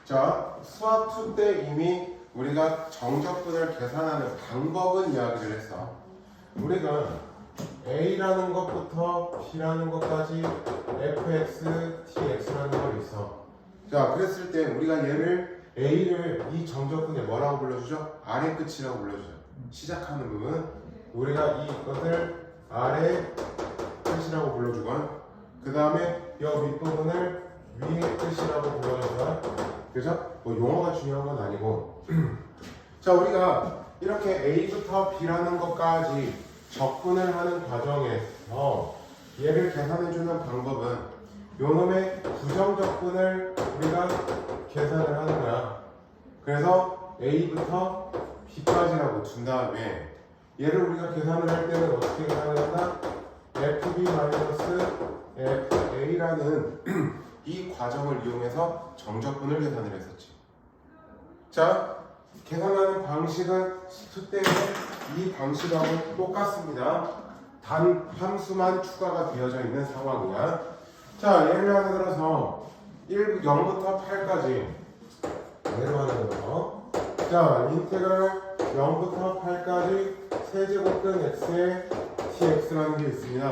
자, 수학 2 때 이미 우리가 정적분을 계산하는 방법은 이야기를 했어. 우리가 A라는 것부터 B라는 것까지 fx, tx라는 걸 있어. 자, 그랬을 때 우리가 얘를 A를 이 정적분에 뭐라고 불러주죠? 아래 끝이라고 불러주죠. 시작하는 부분 우리가 이것을 아래 끝이라고 불러주건, 그 다음에 이 윗부분을 위의 끝이라고 불러주건. 그죠? 뭐 용어가 중요한 건 아니고 자, 우리가 이렇게 A부터 B라는 것까지 적분을 하는 과정에서 얘를 계산해주는 방법은 요놈의 부정적분을 우리가 계산을 하는 거야. 그래서 A부터 B까지라고 준 다음에 얘를 우리가 계산을 할 때는 어떻게 계산을 한다? FB-FA라는 이 과정을 이용해서 정적분을 계산을 했었지. 자, 계산하는 방식은 수때의 이 방식하고 똑같습니다. 단 함수만 추가가 되어져 있는 상황이야. 자, 예를 하나 들어서 0부터 8까지 예를 하나 들어서 자, 인테그랄 0부터 8까지 세제곱근 x의 tx라는 게 있습니다.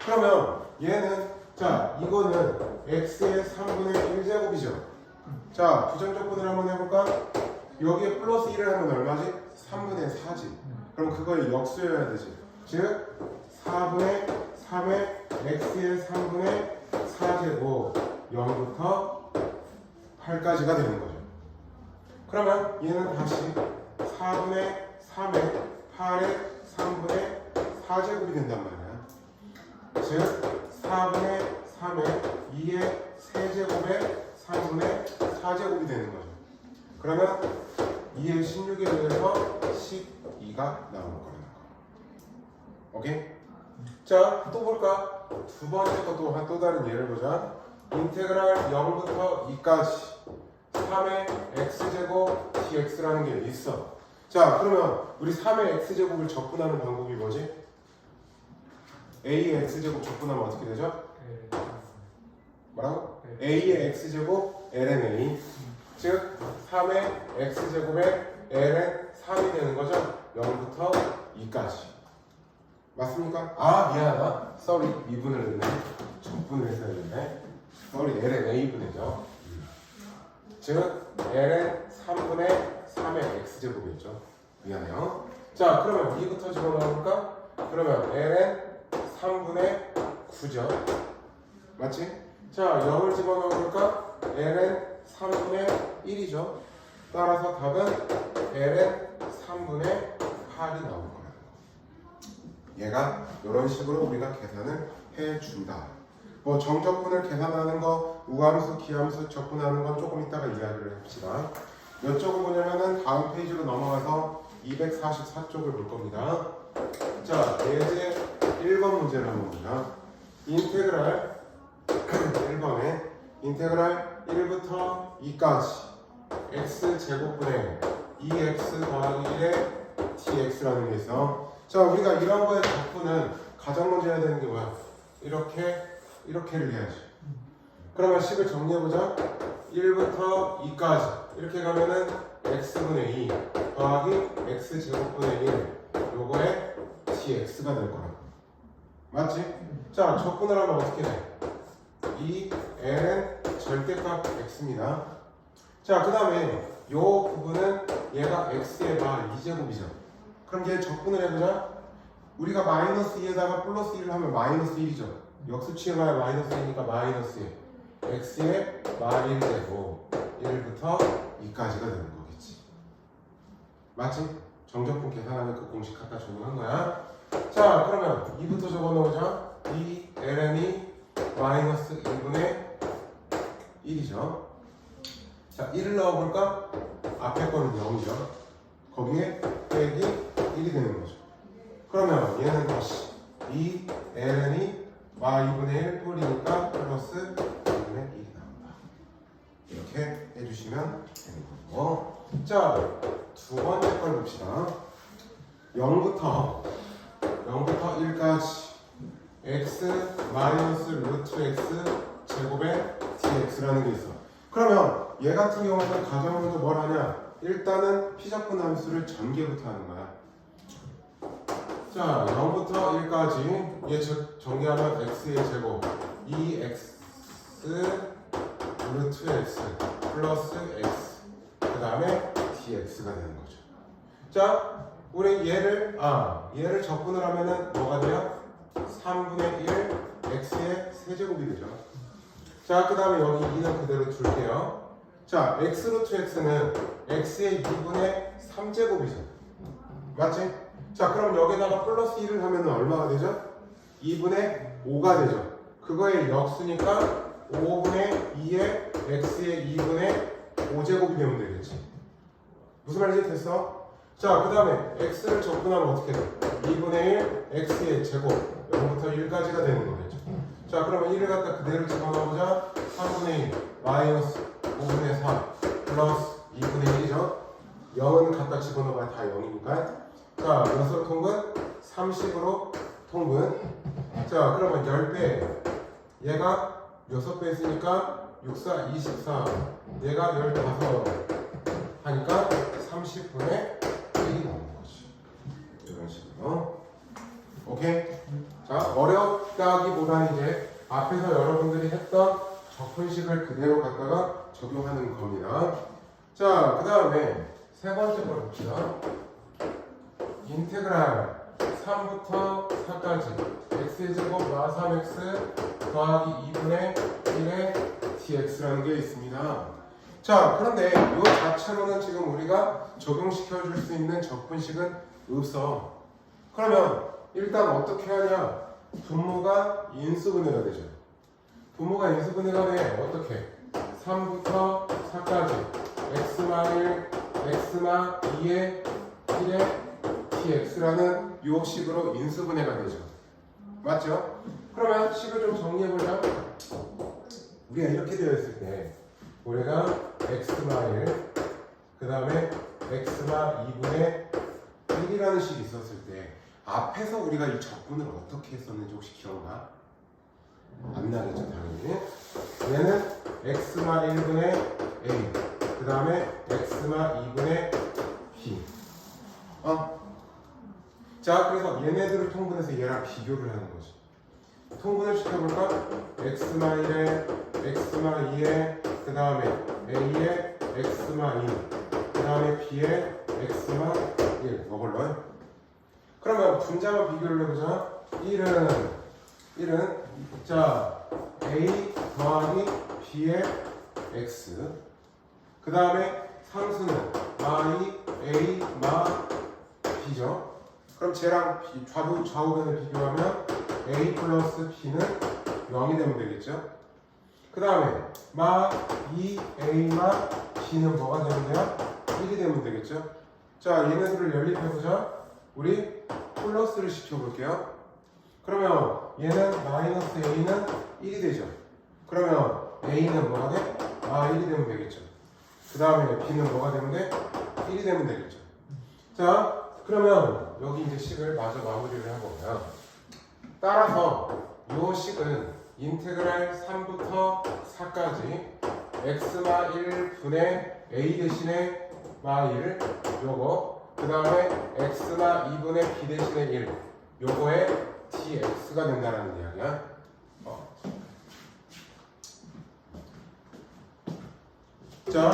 그러면 얘는 자, 이거는 x의 3분의 1제곱이죠. 자, 부정적분을 한번 해볼까? 여기에 플러스 1을 하면 얼마지? 3분의 4지. 그럼 그걸 역수해야 되지. 즉 4분의 3의 x의 3분의 4제곱 0부터 8까지가 되는 거죠. 그러면 얘는 다시 4분의 3의 8의 3분의 4제곱이 된단 말이야. 즉 4분의 3의 2의 세제곱의 3분의 4제곱이 되는 거죠. 그러면 2의 16에 대해서 12가 나오는 거라는 거. 오케이? 자, 또 볼까? 두 번째 것도 또 다른 예를 보자. 인테그랄 0부터 2까지 3의 x제곱 dx라는 게 있어. 자, 그러면 우리 3의 x제곱을 적분하는 방법이 뭐지? a의 x제곱 적분하면 어떻게 되죠? 뭐라고? a의 x제곱 ln a. 즉 3의 x제곱에 ln 3이 되는 거죠? 0부터 2까지. 맞습니까? 아, 미안하다. sorry, 미분을 했네. 적분을 했어야 했네. sorry, ln a분이죠. 즉 ln 3분의 3의 x제곱이었죠. 미안해요. 자, 그러면 2부터 집어넣을까? 그러면 ln 3분의 9죠. 맞지? 자, 0을 집어넣을까? ln 3분의 1이죠. 따라서 답은 ln 3분의 8이 나올 거라는 거. 얘가 이런 식으로 우리가 계산을 해준다. 뭐 정적분을 계산하는 거, 우함수, 기함수 적분하는 건 조금 이따가 이야기를 합시다. 몇 쪽을 보냐면은 다음 페이지로 넘어가서 244쪽을 볼 겁니다. 자, 예제 1번 문제를 한번 보자. 인테그랄 1번에 인테그랄 1부터 2까지 x제곱분의 2x 더하기 1의 dx라는 게 있어. 자, 우리가 이런 거의 적분은 가장 먼저 해야 되는 게 뭐야? 이렇게를 해야지. 그러면 식을 정리해보자. 1부터 2까지 이렇게 가면은 x분의 2 더하기 x제곱분의 1 요거에 dx가 될 거라고. 맞지? 자, 적분을 하면 어떻게 돼? 이 l은 절대값 x입니다. 자, 그 다음에 요 부분은 얘가 x의 마 2제곱이죠. 그럼 얘 적분을 해보자. 우리가 마이너스 2에다가 플러스 1을 하면 마이너스 1이죠. 역수치에 가야 마이너스 1이니까 마이너스 1. x의 마 1제곱 1부터 2까지가 되는 거겠지. 맞지? 정적분 계산하면 그 공식 갖다 적용한 거야. 자, 그러면 2부터 적어놓자. 이 ln이 마이너스 1분의 1이죠. 자, 1을 넣어볼까? 앞에 거는 0이죠. 거기에 빼기 1이 되는 거죠. 그러면 얘는 다시 이 ln이 y2분의 1 뿔이니까 플러스 2분의 1이 나온다. 이렇게 해주시면 되는 거고. 자, 두 번째 걸 봅시다. 0부터 1까지 x 마이너스 루트 x 제곱의 dx라는 게 있어. 그러면 얘 같은 경우는 가정으로도 뭘 하냐? 일단은 피적분 함수를 전개부터 하는 거야. 자, 0부터 1까지 얘 전개하면 x의 제곱 2x 루트 x 플러스 x 그 다음에 dx가 되는 거죠. 자, 우리 얘를 적분을 하면은 뭐가 돼요? 3분의 1 x의 세제곱이 되죠. 자, 그 다음에 여기 2는 그대로 둘게요. 자, x 루트 x는 x의 2분의 3제곱이죠. 맞지? 자, 그럼 여기다가 플러스 1을 하면 얼마가 되죠? 2분의 5가 되죠. 그거의 역수니까 5분의 2에 x의 2분의 5제곱이 되면 되겠지. 무슨 말인지 됐어? 자, 그 다음에 x를 적분하면 어떻게 돼? 2분의 1 x의 제곱 0부터 1까지가 되는 거겠죠. 자, 그러면 1을 갖다 그대로 집어넣어보자. 3분의 1 마이너스 5분의 4 플러스 2분의 1이죠. 0은 갖다 집어넣어봐야 다 0이니까. 자, 몇으로 통분? 30으로 통분. 자, 그러면 10배. 얘가 6배 했으니까 6, 4, 24. 얘가 15 하니까 30분의 1이 나오는 거지. 이런 식으로. 오케이? 자, 어렵다기보다는 이제 앞에서 여러분들이 했던 적분식을 그대로 갖다가 적용하는 겁니다. 자, 그 다음에 세 번째 걸 봅시다. 인테그랄 3부터 4까지 x의 제곱 마 3x 더하기 2분의 1의 dx라는 게 있습니다. 자, 그런데 이 자체로는 지금 우리가 적용시켜 줄 수 있는 적분식은 없어. 그러면 일단 어떻게 하냐? 분모가 인수분해가 되죠. 분모가 인수분해가 돼. 어떻게? 3부터 4까지 x마 1, x마 2의 1의 dx라는 요 식으로 인수분해가 되죠. 맞죠? 그러면 식을 좀 정리해보자. 우리가 이렇게 되어 있을 때 우리가 x마 1, 그 다음에 x마 2분의 1이라는 식이 있었을 때 앞에서 우리가 이 적분을 어떻게 했었는지 혹시 기억나? 안 나겠죠, 당연히. 얘는 x마 1분의 a, 그 다음에 x마 2분의 b. 자, 그래서 얘네들을 통분해서 얘랑 비교를 하는 거지. 통분을 시켜볼까? x마 1에 x마 2에 그 다음에 a에 x마 2, 그 다음에 b에 x마 1 이걸로. 그러면 분자만 비교를 해보자. 1은 자 a 더하기 b의 x, 그 다음에 상수는 i a 마 b죠. 그럼 쟤랑 좌우변을 비교하면 a 플러스 b는 0이 되면 되겠죠. 그 다음에 마 2a 마 b는 뭐가 되면 돼요? 1이 되면 되겠죠. 자, 얘네들을 연립해보자. 우리 플러스를 시켜볼게요. 그러면 얘는 마이너스 a는 1이 되죠. 그러면 a는 뭐가 돼? 마 1이 되면 되겠죠. 그 다음에 b는 뭐가 되면 돼? 1이 되면 되겠죠. 자, 그러면 여기 이제 식을 마저 마무리를 해보면, 따라서 이 식은 인테그랄 3부터 4까지 x마 1분의 a 대신에 마 1 요거, 그 다음에 x마 2분의 b 대신에 1 요거의 dx가 된다는 이야기야. 자,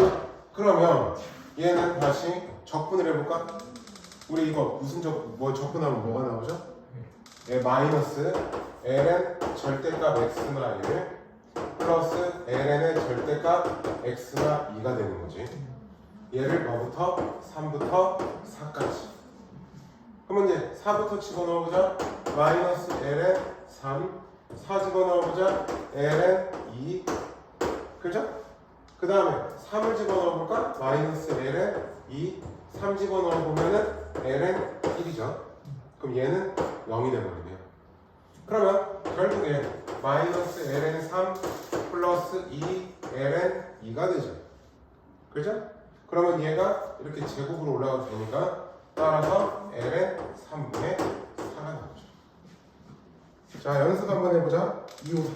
그러면 얘는 다시 적분을 해볼까? 우리 이거 무슨 적분하면 뭐가 나오죠? 마이너스 ln 절대값 x마 1 플러스 ln의 절대값 x마 2가 되는 거지. 얘를 뭐부터? 3부터 4까지. 그러면 이제 4부터 집어넣어보자. 마이너스 ln 3, 4 집어넣어보자. ln 2, 그죠? 그 다음에 3을 집어넣어볼까? 마이너스 ln 2, 3 집어넣어보면은 ln 1이죠. 그럼 얘는 0이 되거든요. 그러면 결국엔 마이너스 ln 3 플러스 2 ln 2가 되죠. 그죠? 그러면 얘가 이렇게 제곱으로 올라가도 되니까 따라서 ln 3분의 4가 나오죠. 자, 연습 한번 해보자. 253.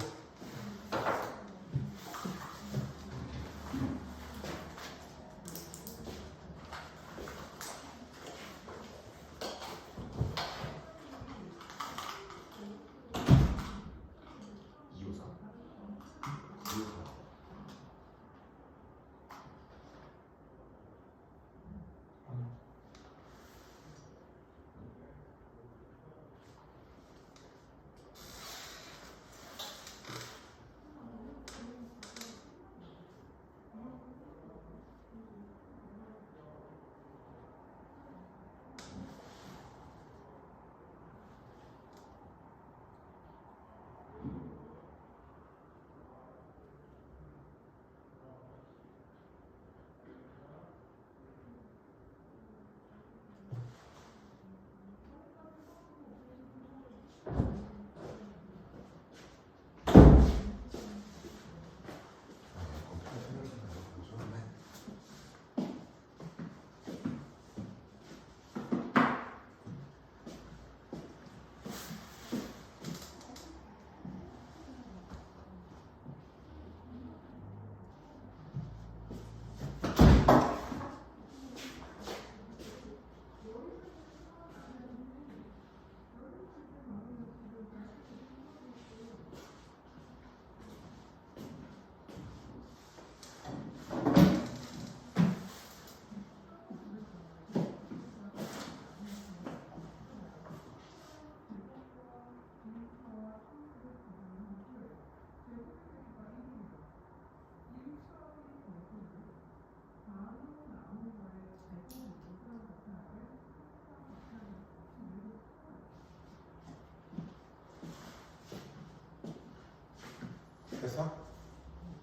됐어?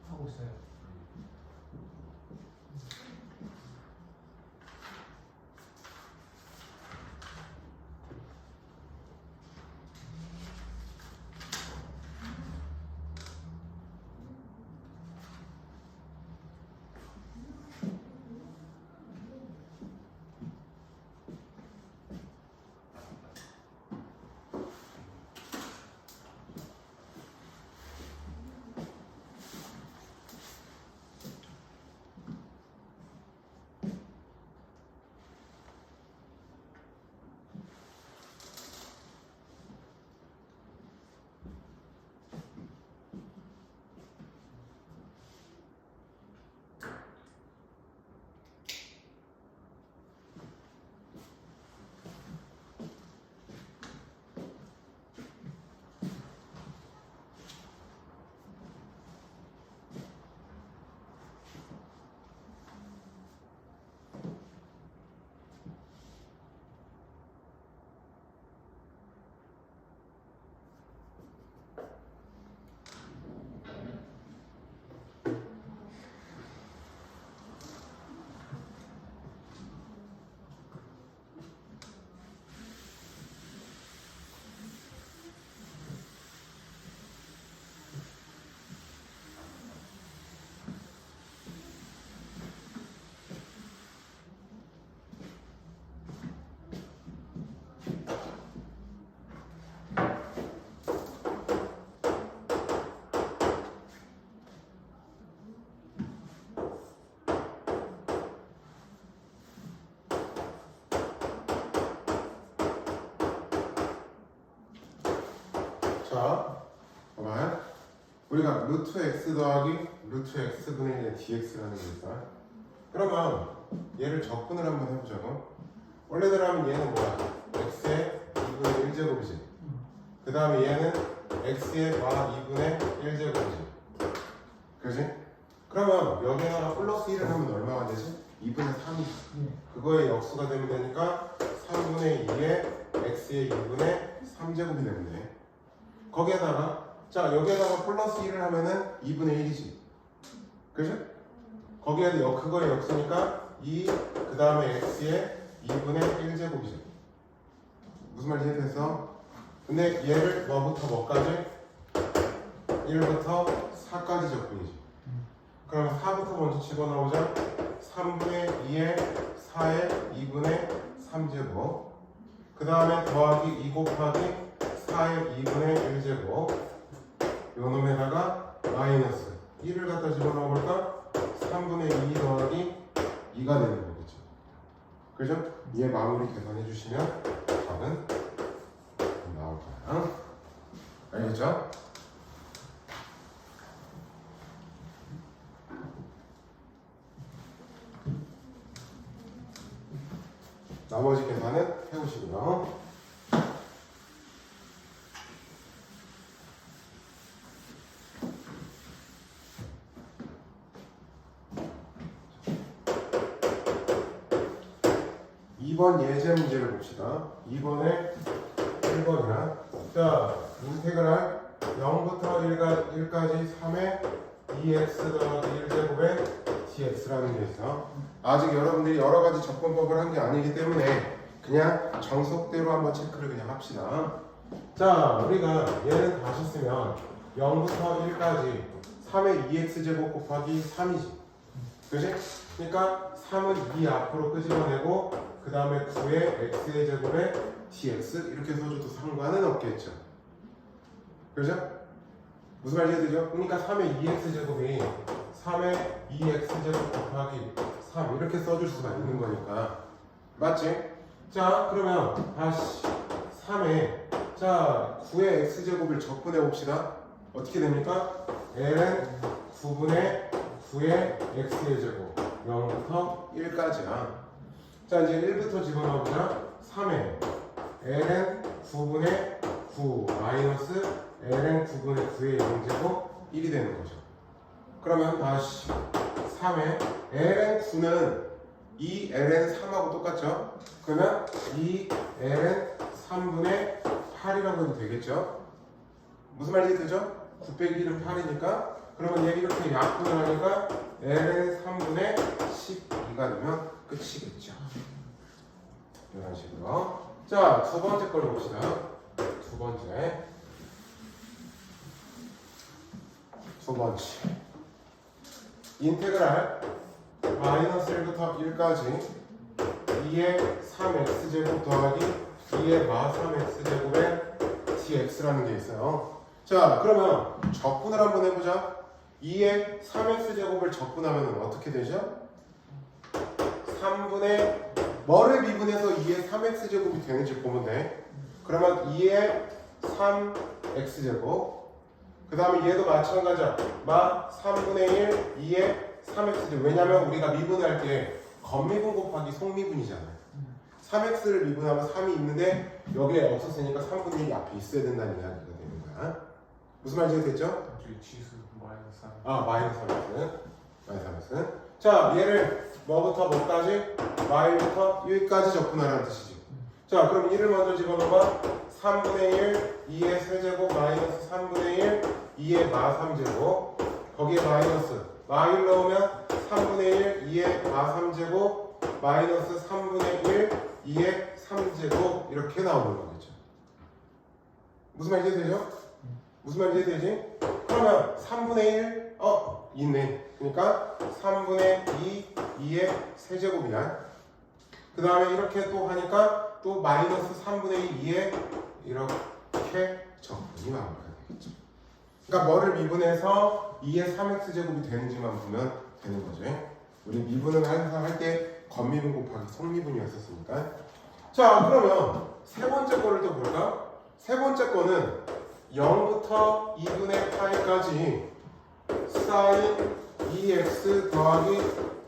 하고 있어요. 자, 봐봐요. 우리가 루트 x 더하기 루트 x분의 1의 dx라는 게 있어. 그러면 얘를 적분을 한번 해보자고. 원래대로 하면 얘는 뭐야? x의 2분의 1제곱이지. 그 다음에 얘는 x의 마 2분의 1제곱이지. 그지? 그러면 여기다가 플러스 1을 하면 얼마가 되지? 2분의 3이지. 그거의 역수가 되면 되니까 3분의 2에 x의 2분의 3제곱이 되면 돼. 거기에다가 자 여기에다가 플러스 1을 하면은 2분의 1이지. 그죠? 거기에도 그거의 역수니까 2 그 다음에 x의 2분의 1제곱이죠. 무슨 말인지 이해됐어? 근데 얘를 뭐부터 뭐까지? 1부터 4까지 적분이지. 그럼 4부터 먼저 집어넣으자. 3분의 2에 4의 2분의 3제곱. 그 다음에 더하기 2 곱하기 4의 2분의 1제곱. 요 놈에다가 마이너스 1을 갖다 집어넣어볼까? 3분의 2 더하기 2가 되는 거겠죠. 그죠? 얘 마무리 계산해 주시면 답은 나올 거야. 알겠죠? 나머지 계산은 해오시고요. 이번 예제 문제를 봅시다. 2번에 1번이나 자 인테그랄 0부터 1까지 3의 2x 더하기 1제곱의 dx라는 게 있어. 아직 여러분들이 여러 가지 접근법을 한 게 아니기 때문에 그냥 정석대로 한번 체크를 그냥 합시다. 자 우리가 얘는 다시 쓰면 0부터 1까지 3의 2x제곱 곱하기 3이지. 그지? 그러니까 3은 2 앞으로 끄집어내고 그 다음에 9의 x의 제곱에 dx 이렇게 써줘도 상관은 없겠죠. 그죠? 무슨 말인지 되죠? 그러니까 3의 2x 제곱이 3의 2x 제곱 곱하기 3 이렇게 써줄 수가 있는 거니까. 맞지? 자 그러면 다시 3의 자 9의 x 제곱을 적분해 봅시다. 어떻게 됩니까? l은 9분의 9의 x의 제곱 0부터 1까지야. 자 이제 1부터 집어넣어보자. 3에 ln 9분의 9 마이너스 ln 9분의 9의 0제곱 1이 되는 거죠. 그러면 다시 3에 ln 9는 2 ln 3하고 똑같죠? 그러면 2 ln 3분의 8이라고 해도 되겠죠? 무슨 말인지 되죠? 9 빼기 1은 8이니까 그러면 얘 이렇게 약분을 하니까 ln 3분의 12가 되면 끝이겠죠. 이런 식으로. 자, 두 번째 걸 봅시다. 두 번째. 인테그랄 마이너스 1부터 1까지 2의 3x제곱 더하기 2의 마 3x제곱의 dx라는 게 있어요. 자, 그러면 적분을 한번 해보자. 2의 3x제곱을 적분하면 어떻게 되죠? 3분의 뭐를 미분해서 2의 3x제곱이 되는지 보면 돼. 그러면 2의 3x제곱 그 다음에 얘도 마찬가지야. 마 3분의 1 2의 3x제곱. 왜냐면 우리가 미분할 때 겉미분 곱하기 속미분이잖아요. 3x를 미분하면 3이 있는데 여기에 없었으니까 3분의 1이 앞에 있어야 된다는 이야기가 되는 거야. 무슨 말인지 됐죠? 저기 지수 마이너스 3. 아, 마이너스 3x. 자, 얘를 뭐부터 뭐까지? 마일부터 1까지 적분하라는 뜻이지. 자, 그럼 1을 먼저 집어넣어봐. 3분의 1 2의 세제곱 마이너스 3분의 1 2의 마 3제곱 거기에 마이너스 마일 넣으면 3분의 1 2의 마 3제곱 마이너스 3분의 1 2의 3제곱 이렇게 나오는 거겠죠. 무슨 말인지 되죠? 무슨 말인지 되지? 그러면 3분의 1 있네. 그러니까 3분의 2 2의 세제곱이야. 그 다음에 이렇게 또 하니까 또 마이너스 3분의 2의 이렇게 적분이 나오게 되겠죠. 그러니까 뭐를 미분해서 2의 3x제곱이 되는지만 보면 되는 거죠. 우리 미분은 항상 할 때 겉미분 곱하기 속미분이었었으니까. 자, 그러면 세 번째 거를 또 볼까? 세 번째 거는 0부터 2분의 파이까지 사인 2x 더하기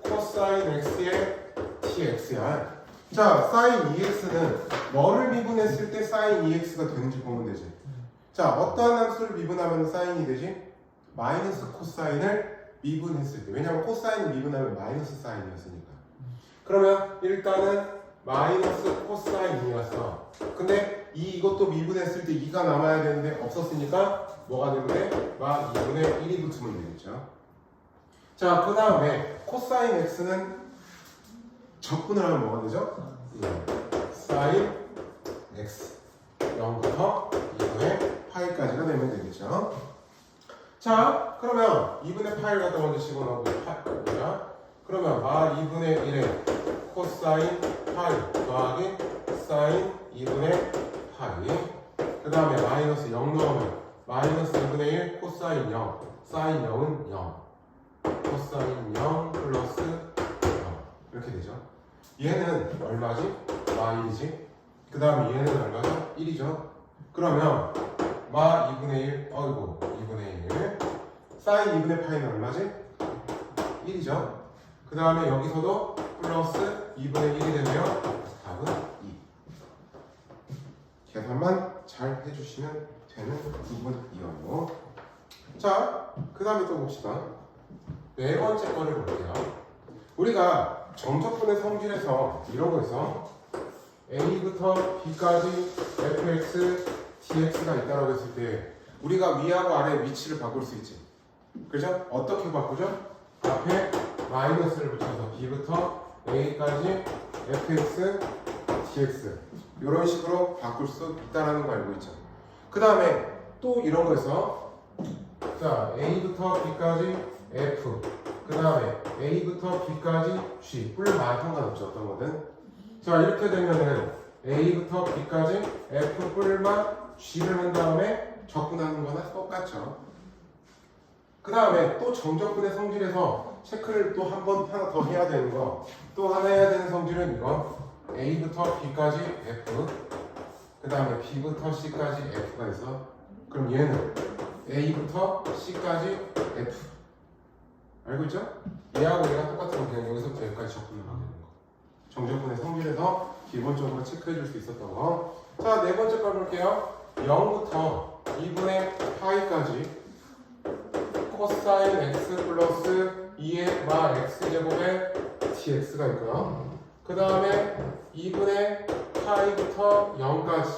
코사인 x의 dx야. 자, 사인 2x는 뭐를 미분했을 때 사인 2x가 되는지 보면 되지. 자, 어떠한 함수를 미분하면 사인이 되지? 마이너스 코사인을 미분했을 때. 왜냐하면 코사인을 미분하면 마이너스 사인이었으니까. 그러면 일단은 마이너스 코사인이었어. 근데 이것도 미분했을 때 2가 남아야 되는데 없었으니까 뭐가 되는데? 마 2분의 1이 붙으면 되겠죠. 자, 그 다음에 코사인 x는 적분을 하면 뭐가 되죠? 사인 x 0부터 2분의 파이까지가 되면 되겠죠. 자, 그러면 2분의 파이를 갖다 먼저 집어넣고 파이야. 그러면 마 2분의 1의 코사인 파이 더하기 사인 2분의 파이. 그 다음에 마이너스 0 넣으면 마이너스 2분의 1 코사인 0 사인 0은 0 코사인 0 플러스 0 이렇게 되죠. 얘는 얼마지? 마 1이지. 그 다음에 얘는 얼마죠? 1이죠. 그러면 마 2분의 1 2분의 1 사인 2분의 파이는 얼마지? 1이죠. 그 다음에 여기서도 플러스 2분의 1이 되면 답은 2. 계산만 잘 해주시면 되는 부분이어요. 자, 그 다음에 또 봅시다. 네 번째 거를 볼게요. 우리가 정적분의 성질에서 이런 거 있어. a부터 b까지 fx, dx가 있다고 했을 때 우리가 위하고 아래 위치를 바꿀 수 있지. 그죠? 어떻게 바꾸죠? 앞에 마이너스를 붙여서 b부터 a까지 fx, dx 이런 식으로 바꿀 수 있다는 거 알고 있죠. 그 다음에 또 이런 거 있어. 자, a부터 b까지 f 그 다음에 a부터 b까지 g 뿔만 상관없죠. 어떤 거든. 자, 이렇게 되면은 a부터 b까지 f 뿔만 g를 한 다음에 적분하는 거나 똑같죠. 그 다음에 또 정적분의 성질에서 체크를 또 한 번 하나 더 해야 되는 거. 또 하나 해야 되는 성질은 이거. a부터 b까지 f 그 다음에 b부터 c까지 f가 있어. 그럼 얘는 a부터 c까지 f 알고 있죠? 얘하고 얘가 똑같은 거 그냥 여기서부터 여기까지 적분을 하게 되는 거. 정적분의 성질에서 기본적으로 체크해 줄 수 있었던 거. 자, 네 번째 걸 볼게요. 0부터 2분의 파이까지 코사인 x 플러스 2의 마 x제곱의 dx가 있고요. 그 다음에 2분의 파이부터 0까지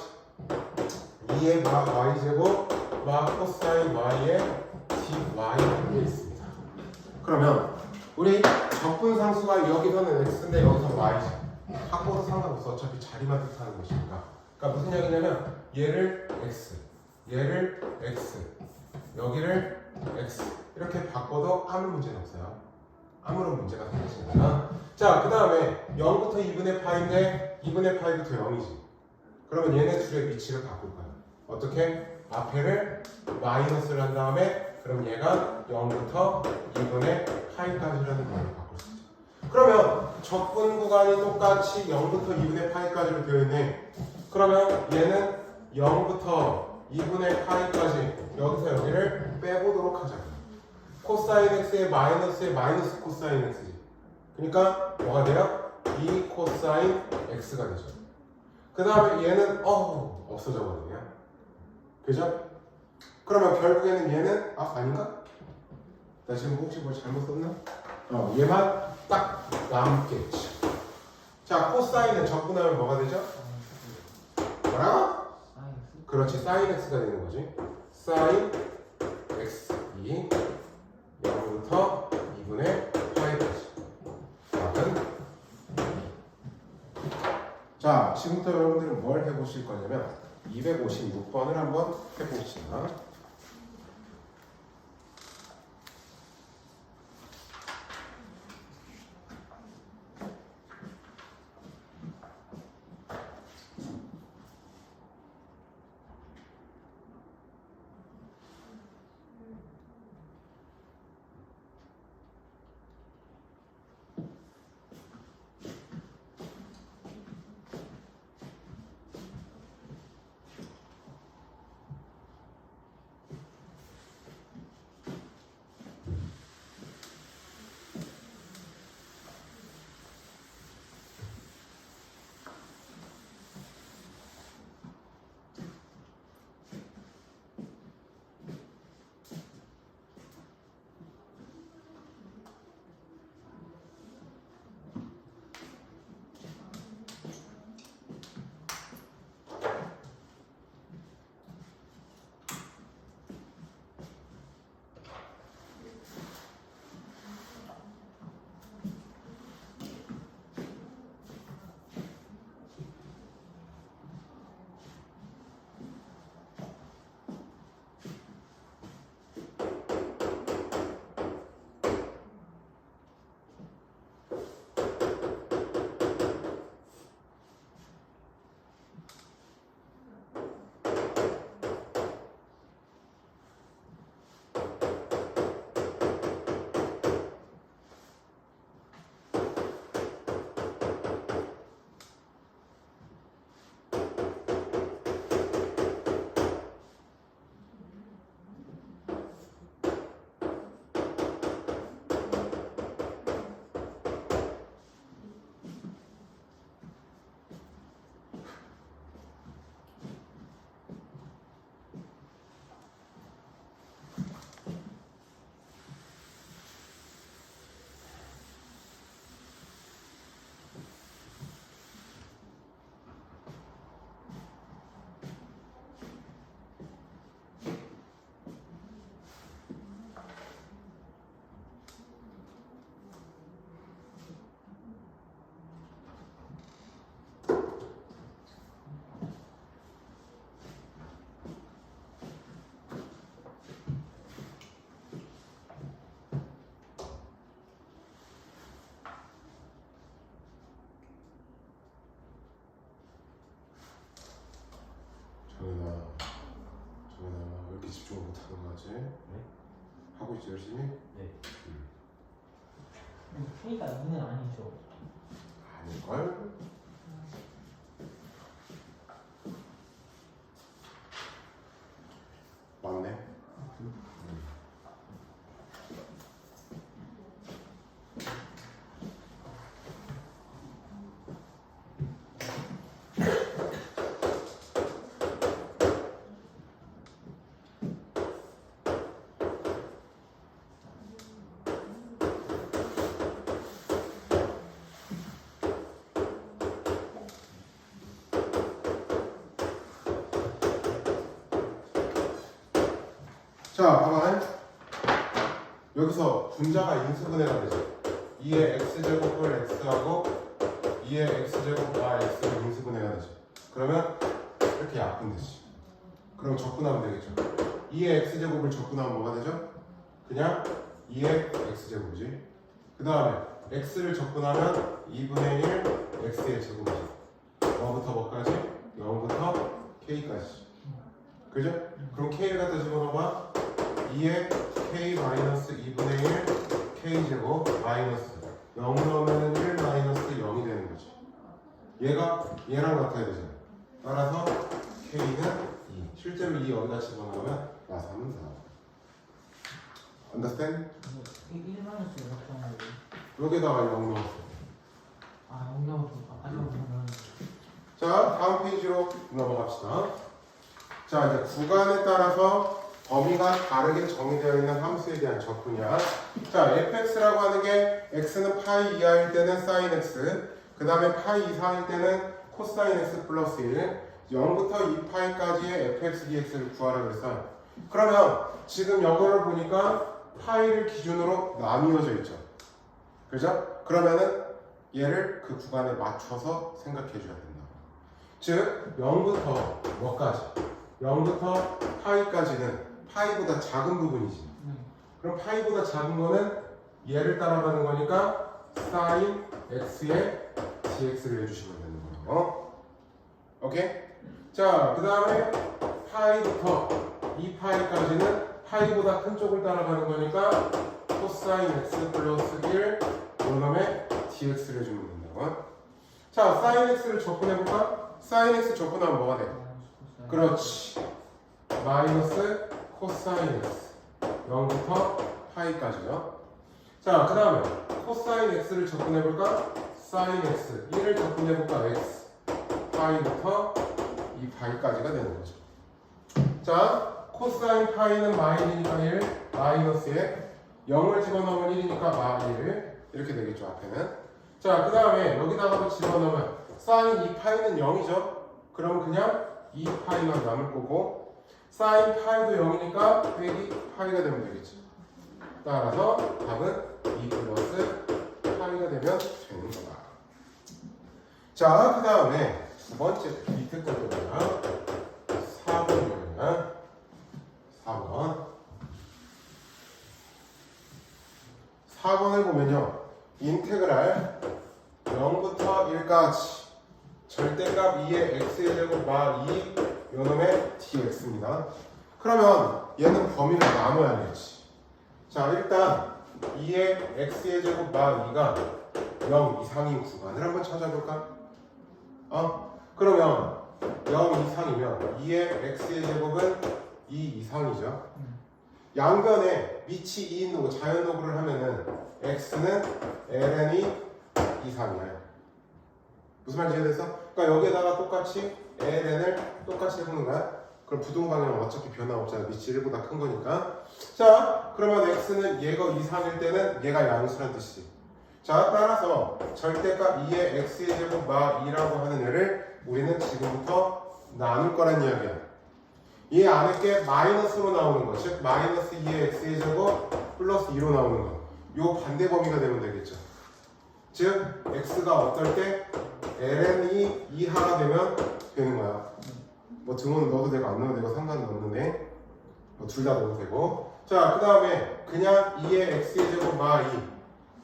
2의 마 y제곱 마코사인 y에 dy라는 게 있습니다. 그러면 우리 적분상수가 여기서는 x인데 여기서 y지. 바꿔도 상관없어. 어차피 자리만 뜻하는 것이니까. 그러니까 무슨 얘기냐면 얘를 x, 얘를 x, 여기를 x 이렇게 바꿔도 아무 문제는 없어요. 아무런 문제가 생기지않아. 자, 그 다음에 0부터 2분의 파인데 2분의 파이부터 0이지. 그러면 얘네 둘의 위치를 바꿀 거야. 어떻게? 앞에를 마이너스를 한 다음에 그럼 얘가 0부터 2분의 파이까지라는 걸로 바꿀 수 있죠. 그러면 적분 구간이 똑같이 0부터 2분의 파이까지로 되어 있네. 그러면 얘는 0부터 2분의 파이까지 여기서 여기를 빼보도록 하자. 코사인 x의 마이너스의 마이너스 코사인 x지. 그러니까 뭐가 돼요? 2 코사인 x가 되죠. 그 다음에 얘는 없어져 버리네요. 그죠? 그러면 결국에는 얘는 아닌가? 나 지금 혹시 뭘 잘못 썼나? 얘만 딱 남겠지. 자, 코사인은 적분하면 뭐가 되죠? 뭐라고? 그렇지, 사인 x가 되는 거지. 사인 x 2 0부터 2분의 파이까지. 답은 자, 지금부터 여러분들은 뭘 해보실 거냐면 256번을 한번 해봅시다. 정연아, 왜 이렇게 집중을 못하는 거지? 네? 하고 있지 열심히? 네. 그러니까 이는 아니죠. 아닐걸? 맞네. 자, 봐봐. 여기서 분자가 인수분해가 되죠. 2의 x제곱을 x하고 2의 x제곱과 x를 인수분해가 되죠. 그러면 이렇게 약분되지. 그럼 적분하면 되겠죠. 2의 x제곱을 적분하면 뭐가 되죠? 그냥 2의 x제곱이지. 그 다음에 x를 적분하면 2분의 1 x의 제곱이지. 뭐부터 뭐까지? 0부터 k까지. 그죠? 그럼 k를 갖다 집어넣어봐. 2의 k-2분의 1 k제곱 마이너스 0 넣으면 1 마이너스 0이 되는 거지. 얘랑 같아야 되잖아. 따라서 k는 2. 실제로 2 여기다 집어넣으면 3은 4. Understand? 1 마이너스 0 하는 거. 여기다가 0 넣었어. 아, 0 넣어서 그러면 자, 다음 페이지로 넘어갑시다. 자, 이제 구간에 따라서 범위가 다르게 정의되어 있는 함수에 대한 접근이야. 자, fx라고 하는 게 x는 파이 이하일 때는 sin x, 그 다음에 파이 이상일 때는 코사인 x 플러스 1, 0부터 2파이까지의 fx dx를 구하라 그랬어요. 그러면 지금 이거를 보니까 파이를 기준으로 나뉘어져 있죠. 그죠? 그러면은 얘를 그 구간에 맞춰서 생각해 줘야 된다. 즉 0부터 뭐까지? 0부터 파이까지는 파이보다 작은 부분이지. 그럼 파이보다 작은 거는 얘를 따라가는 거니까 sin x에 dx를 해주시면 되는 거예요. 오케이? 자, 그 다음에 파이부터 2파이까지는 파이보다 큰 쪽을 따라가는 거니까 코사인 x 플러스 1 요놈에 dx를 해주면 된다고. 자, sin x를 접근해볼까? sin x 접근하면 뭐가 돼? 그렇지. 마이너스 코사인 x 0부터 파이까지요. 자, 그 다음에 코사인 x를 접근해볼까? sin x 1을 접근해볼까? x 파이부터 2파이까지가 되는 거죠. 자, 코사인 파이는 마이너스니까 1 마이너스에 0을 집어넣으면 1이니까 마1 이렇게 되겠죠. 앞에는. 자, 그 다음에 여기다가도 집어넣으면 sin 2파이는 0이죠. 그럼 그냥 2파이만 남을 거고 sin 파이도 0이니까 빼기 파이가 되면 되겠지. 따라서 답은 2 플러스 파이가 되면 되는 거다. 자, 그 다음에 두 번째 밑에 거거든요. 4번이에요. 4번. 4번을 보면요. 인테그랄 0부터 1까지 절대값 2의 x의 제곱 마 2 요놈의 dx입니다. 그러면 얘는 범위를 나눠야 되지. 자, 일단 2의 x의 제곱 마 2가 0 이상인 구간을 한번 찾아볼까? 그러면 0 이상이면 2의 x의 제곱은 2 이상이죠. 양변에 밑이 2 있는 거 자연노브를 하면은 x는 ln이 이상이야. 무슨 말인지 이해됐어? 그러니까 여기에다가 똑같이 ln을 똑같이 해보는 거야. 그럼 부동방향은 어차피 변화 없잖아. 밑이 1보다 큰 거니까. 자, 그러면 x는 얘가 이상일 때는 얘가 양수란 뜻이지. 자, 따라서 절대값 2의 x의 제곱 마 2라고 하는 애를 우리는 지금부터 나눌 거란 이야기야. 이 안에 게 마이너스로 나오는 거, 즉 마이너스 2의 x의 제곱 플러스 2로 나오는 거. 요 반대 범위가 되면 되겠죠. 즉 x가 어떨 때 ln이 이하가 되면 되는 거야. 뭐 등호는 넣어도 되고 안 넣어도 되고 상관은 없는데 뭐 둘 다 넣어도 되고. 자, 그 다음에 그냥 2의 x의 제곱 마 2.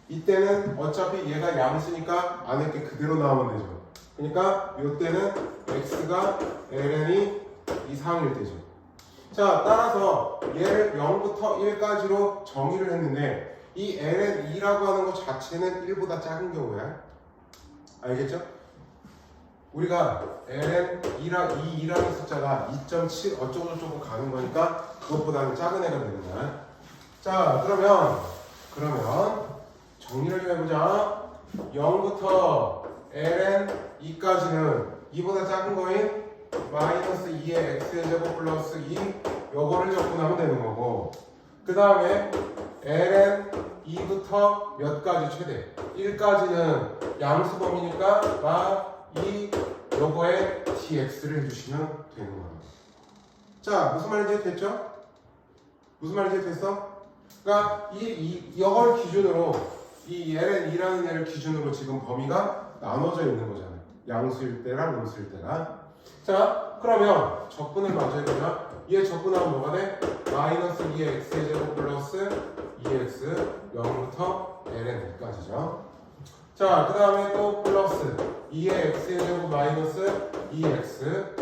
이때는 어차피 얘가 양수니까 안에 게 그대로 나오면 되죠. 그러니까 이때는 x가 ln이 이상일 때죠. 자, 따라서 얘를 0부터 1까지로 정의를 했는데 이 ln2라고 하는 것 자체는 1보다 작은 경우야. 알겠죠? 우리가 ln2라는 숫자가 2.7 어쩌고저쩌고 가는 거니까 그것보다는 작은 애가 되는 거야. 자, 그러면 정리를 좀 해보자. 0부터 ln2까지는 2보다 작은 거인 마이너스 2의 x의 제곱 플러스 2 요거를 접근하면 되는 거고, 그 다음에 ln2부터 몇 가지 최대 1까지는 양수 범위니까 마 2 요거에 dx를 해주시면 되는 거예요. 자, 무슨 말인지 됐죠? 무슨 말인지 됐어? 그러니까 이걸 기준으로 이 ln2라는 애를 기준으로 지금 범위가 나눠져 있는 거잖아요. 양수일 때랑 음수일 때가. 자, 그러면 적분을 마저 해보자. 얘 적분하면 뭐가 돼? 마이너스 2의 x의 제곱 플러스 2x 0부터 ln2까지죠. 자, 그 다음에 또 플러스 2의 x의 제곱 마이너스 2x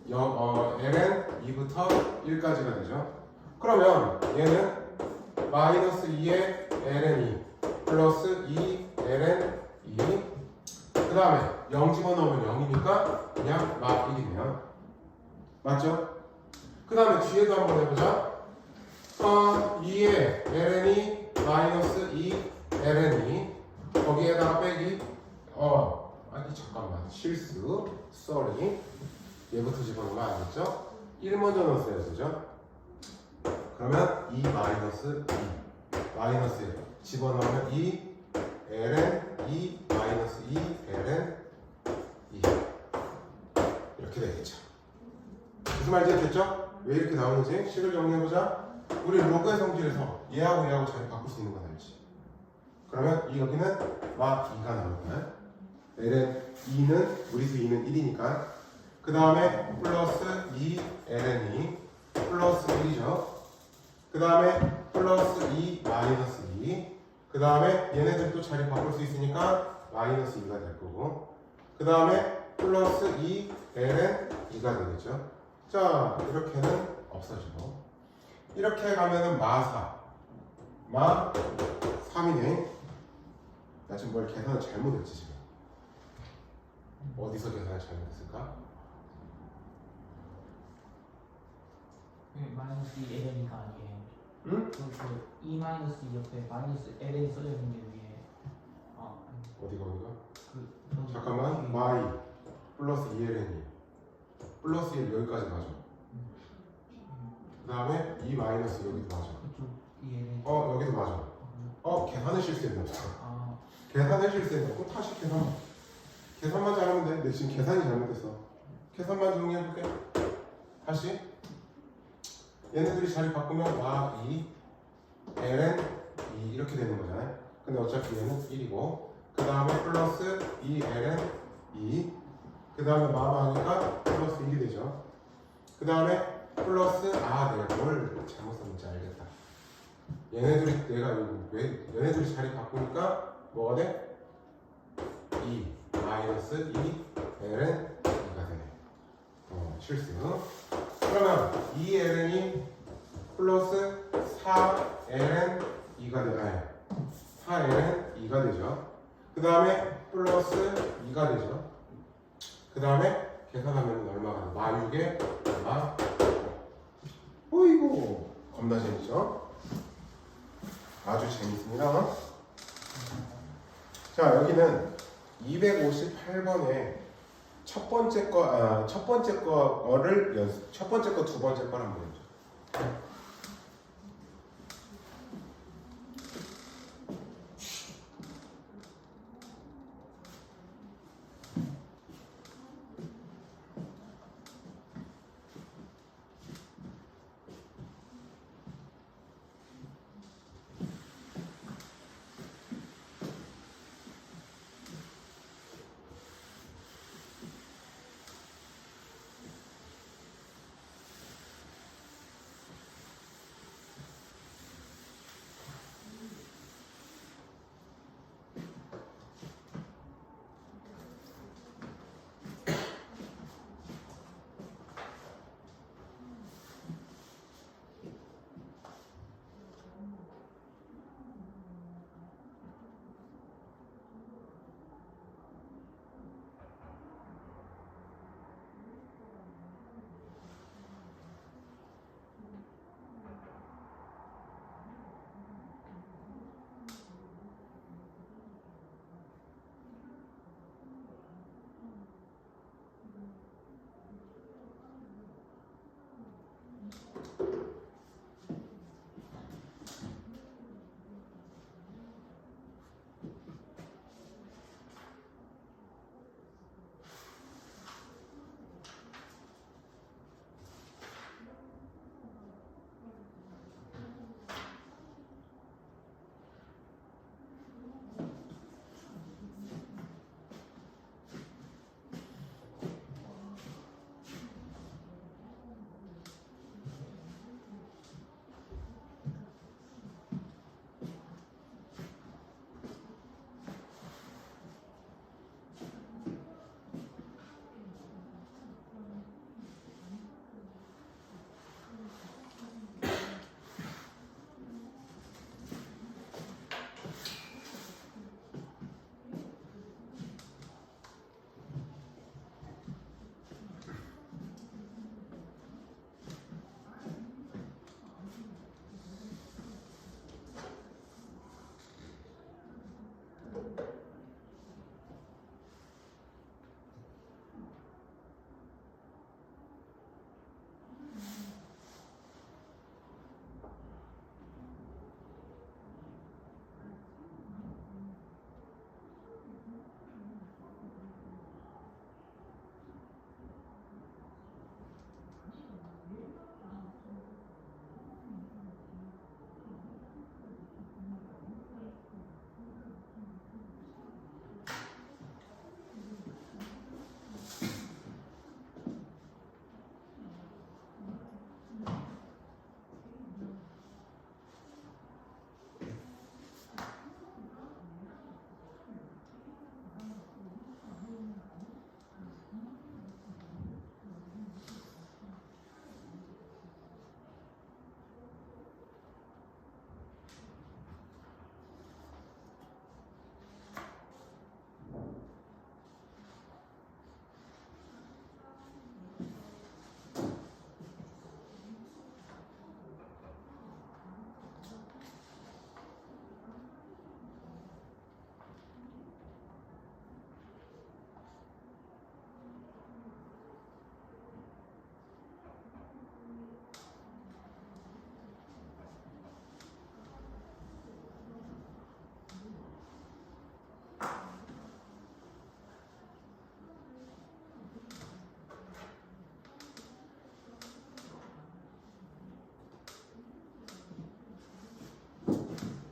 ln 2부터 1까지가 되죠. 그러면 얘는 마이너스 2의 ln 2 플러스 2 ln 2 그 다음에 0 집어넣으면 0이니까 그냥 막 1이네요. 맞죠? 그 다음에 뒤에도 한번 해보자. 2의 ln 2 마이너스 2 ln 2 거기에다가 빼기 아니 잠깐만 실수 sorry 얘부터 집어넣으면 안 됐죠? 1 먼저 넣었어야 되죠? 그러면 2 마이너스 2 마이너스 1 집어넣으면 2 ln 2 마이너스 2 ln 2 이렇게 되겠죠. 무슨 말인지 됐죠? 왜 이렇게 나오는지 식을 정리해보자. 우리 로그의 성질에서 얘하고 얘하고 자리 바꿀 수 있는 건 알지? 그러면 이 여기는 막 2가 나올 거야. ln 2는 무리수 2는 1이니까 그 다음에 플러스 2 ln 2 플러스 1이죠. 그 다음에 플러스 2 마이너스 2 그 다음에 얘네들도 자리 바꿀 수 있으니까 마이너스 2가 될 거고 그 다음에 플러스 2 ln 2가 되겠죠. 자 이렇게는 없어지고 이렇게 가면은 마 3이네. 나 지금 뭘 계산을 잘못했지 지금. 어디서 계산을 잘못했을까? 마이너스 2 ln이가 아니에요. 응? 그 2 마이너스 2 옆에 마이너스 ln이 써져 있는 게 위에 어디가 그 잠깐만 마이 플러스 2ln이 플러스 1 여기까지 맞아. 그 다음에 2 마이너스 여기도 맞아. 그쪽 2 ln 여기도 맞아. 계산을 실수했나 보다. 아 계산을 실수했나? 그럼 다시 계산만 잘하면 돼. 내 지금 계산이 잘못됐어. 계산만 정리해볼게. 다시 얘네들이 자리 바꾸면 마 2 ln 2 이렇게 되는 거잖아요. 근데 어차피 얘는 1이고 그 다음에 플러스 2 ln 2 그 다음에 마마하니까 플러스 1이 되죠. 그 다음에 플러스 내가 뭘 잘못 썼는지 알겠다. 얘네들이 자리 바꾸니까 뭐가 돼? 2 마이너스 2 ln 2가 되네. 실수. 그러면 2 ln이 플러스 4 ln 2가 되나요? 4 ln 2가 되죠. 그 다음에 플러스 2가 되죠. 그 다음에 계산하면 얼마가 돼? 마 6에 마 어이구 겁나 재밌죠? 아주 재밌습니다. 자 여기는 258번에 첫 번째 거 두 번째 거를 한번 해보죠.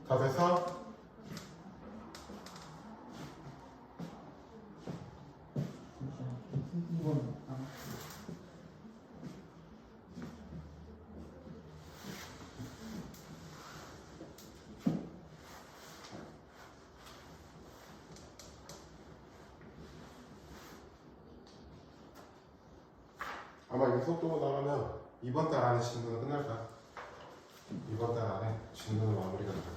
다 됐어? 이건 아, 아마 이 속도로 나가면 이번 달 안에 진도는 끝날 거야. 이번 달 안에 진도는 마무리가 될 거야.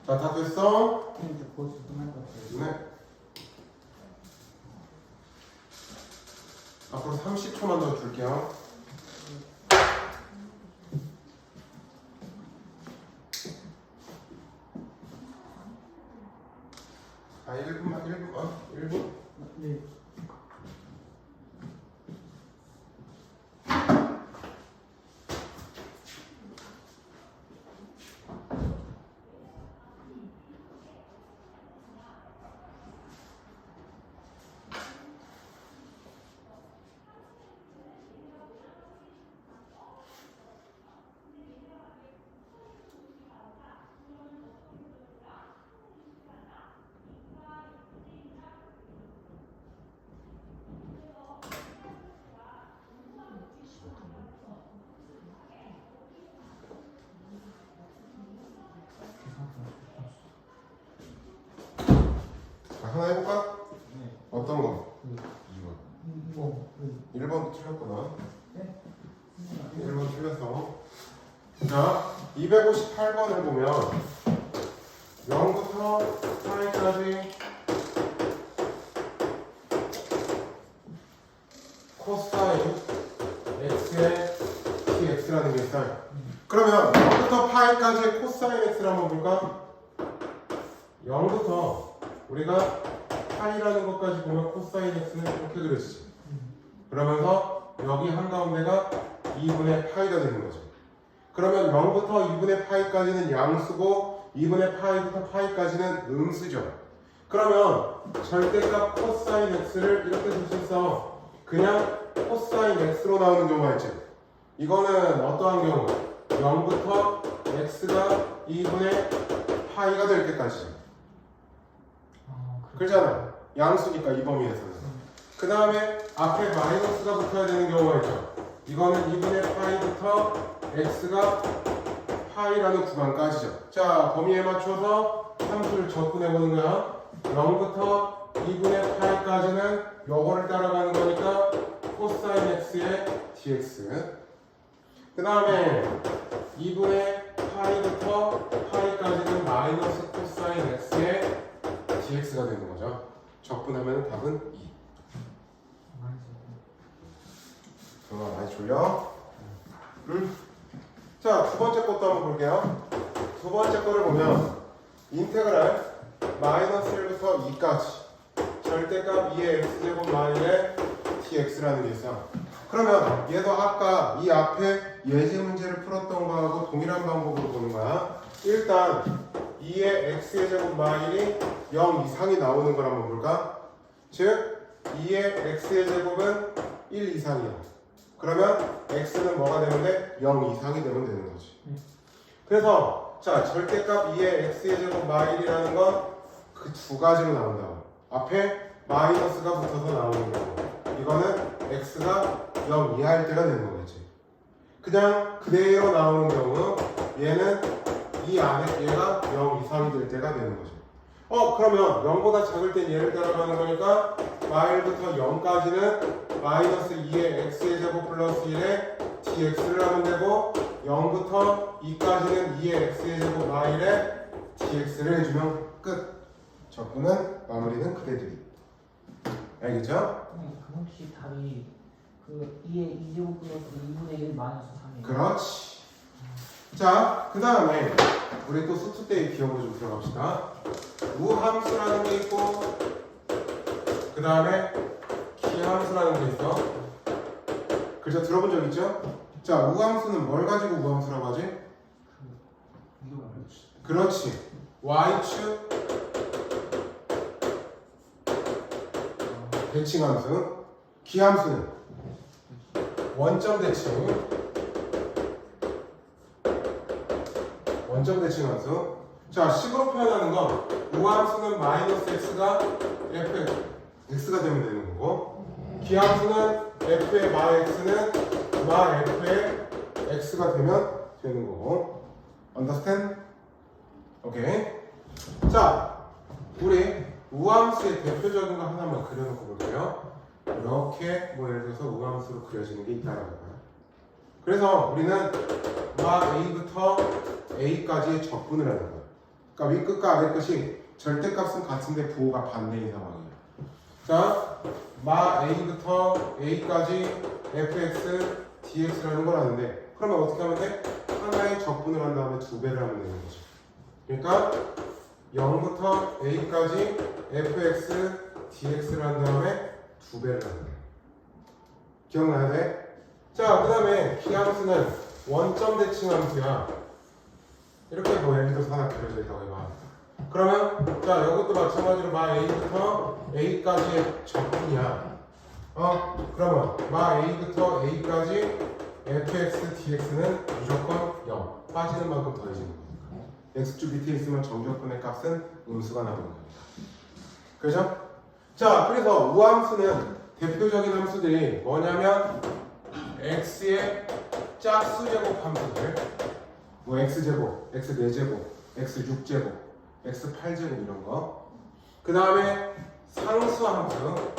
자, 다 됐어? 이제 곧 끝날 것 같아요. 네. 앞으로 30초만 더 줄게요. 아, 1분만, 1분, 1분? 네. 자, 하나 해볼까? 네. 어떤 거? 그 2번. 이거 그 1번도 틀렸구나. 네? 1번 틀렸어. 자, 258번을 보면 0부터 파이까지 코사인 x의 dx라는 게 있어요. 그러면 0부터 파이까지의 코사인 x를 한번 볼까? 0부터 우리가 파이라는 것까지 보면 코사인 x는 이렇게 그려지지. 그러면서 여기 한가운데가 2분의 파이가 되는 거죠. 그러면 0부터 2분의 파이까지는 양수고 2분의 파이부터 파이까지는 음수죠. 그러면 절대값 코사인 x를 이렇게 쓸 수 있어. 그냥 코사인 x로 나오는 경우가 있지. 이거는 어떠한 경우? 0부터 x가 2분의 파이가 될 때까지. 그렇잖아. 양수니까 이 범위에서는. 그 다음에 앞에 마이너스가 붙어야 되는 경우가 있죠. 이거는 2분의 파이부터 x가 파이라는 구간까지죠. 자, 범위에 맞춰서 함수를 접근해보는 거야. 0부터 2분의 파이까지는 요거를 따라가는 거니까 코사인 x의 dx. 그 다음에 2분의 파이부터 파이까지는 마이너스 코사인 x의 dx가 되는 거죠. 적분하면 답은 2. 정말 많이 졸려? 자, 두 번째 것도 한번 볼게요. 두 번째 거를 보면 인테그랄 마이너스 1부터 2까지 절대값 2의 x제곱 마이너스 dx라는 게 있어. 그러면 얘도 아까 이 앞에 예제 문제를 풀었던 거하고 동일한 방법으로 보는 거야. 일단 2의 x의 제곱 마일이 0 이상이 나오는 걸 한번 볼까? 즉 2의 x의 제곱은 1 이상이야. 그러면 x는 뭐가 되면 돼? 0 이상이 되면 되는 거지. 그래서 자 절대값 2의 x의 제곱 마일이라는 건 그 두 가지로 나온다. 앞에 마이너스가 붙어서 나오는 거고, 이거는 x가 0 이하일 때가 되는 거겠지. 그냥 그대로 나오는 경우 얘는 이 안에 얘가 0 이상이 될 때가 되는 거죠. 그러면 0보다 작을 땐 얘를 따라가는 거니까 마일부터 0까지는 마이너스 2의 x의 제곱 플러스 1의 dx를 하면 되고 0부터 2까지는 2의 x의 제곱 마일의 dx를 해주면 끝. 적분은 마무리는 그대들이. 알겠죠? 그 혹시 답이 그 2의 2제곱 플러스 2분의 1 마이너스 3이에요? 그렇지. 자, 그 다음에 우리 또 수투대의 기억을 좀 들어갑시다. 우함수라는 게 있고, 그 다음에 기함수라는 게 있어. 그죠? 들어본 적 있죠? 자, 우함수는 뭘 가지고 우함수라고 하지? 그렇지. y축 대칭함수. 기함수는 원점 대칭. 원점 대칭함수. 자, 식으로 표현하는 건 우함수는 마이너스 x가 x가 되면 되는 거고, 기함수는 f의 마 x는 마 f의 x가 되면 되는 거고. Understand? 오케이. 자, 우리 우함수의 대표적인 거 하나만 그려놓고 볼게요. 이렇게 뭐 예를 들어서 우함수로 그려지는 게 있다라고 봐요. 그래서 우리는 마 a부터 a까지의 적분을 하는 거예요. 그러니까 윗끝과 아래끝이 절대값은 같은데 부호가 반대인 상황이에요. 자, 마 a부터 a까지 fx, dx라는 걸 아는데, 그러면 어떻게 하면 돼? 하나의 적분을 한 다음에 두 배를 하면 되는 거죠. 그러니까 0부터 a까지 fx, dx를 한 다음에 두 배를 하는 거예요. 기억나야 돼? 자, 그 다음에 기함수는 원점 대칭함수야. 이렇게 뭐 예를 들어서 하나 그려져 있다고 해봐. 그러면 자, 이것도 마찬가지로 마 a부터 a까지의 적분이야. 그러면 마 a부터 a까지 fx, dx는 무조건 0. 빠지는 만큼 더해지는 거니까. x축 밑에 있으면 정적분의 값은 음수가 나오는 거니까. 그죠? 자, 그래서 우함수는 대표적인 함수들이 뭐냐면 x의 짝수제곱 함수들, 뭐 x제곱, x4제곱, x6제곱, x8제곱 이런 거. 그 다음에 상수 함수,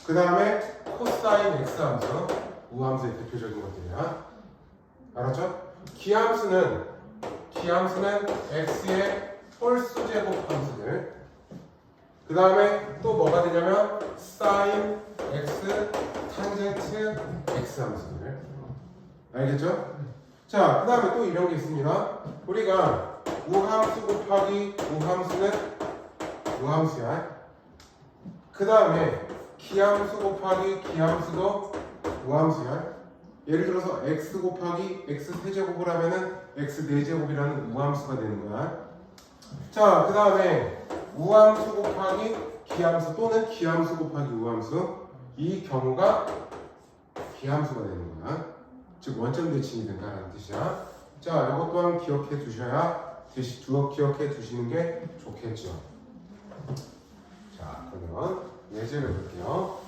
그 다음에 코사인 x 함수, 우함수의 대표적인 것들이야. 알았죠? 기함수는 x의 홀수제곱 함수들. 그 다음에 또 뭐가 되냐면 사인 x, 탄젠트 x 함수들. 알겠죠? 자, 그 다음에 또 이런 게 있습니다. 우리가 우함수 곱하기 우함수는 우함수야. 그 다음에 기함수 곱하기 기함수도 우함수야. 예를 들어서 x 곱하기 x 세제곱을 하면은 x 4제곱이라는 우함수가 되는 거야. 자, 그 다음에 우함수 곱하기 기함수 또는 기함수 곱하기 우함수, 이 경우가 기함수가 되는 거야. 즉 원점 대칭이 된다는 뜻이야. 자, 이것 또한 기억해 두셔야 기억해 두시는 게 좋겠죠. 자, 그러면 예제를 볼게요.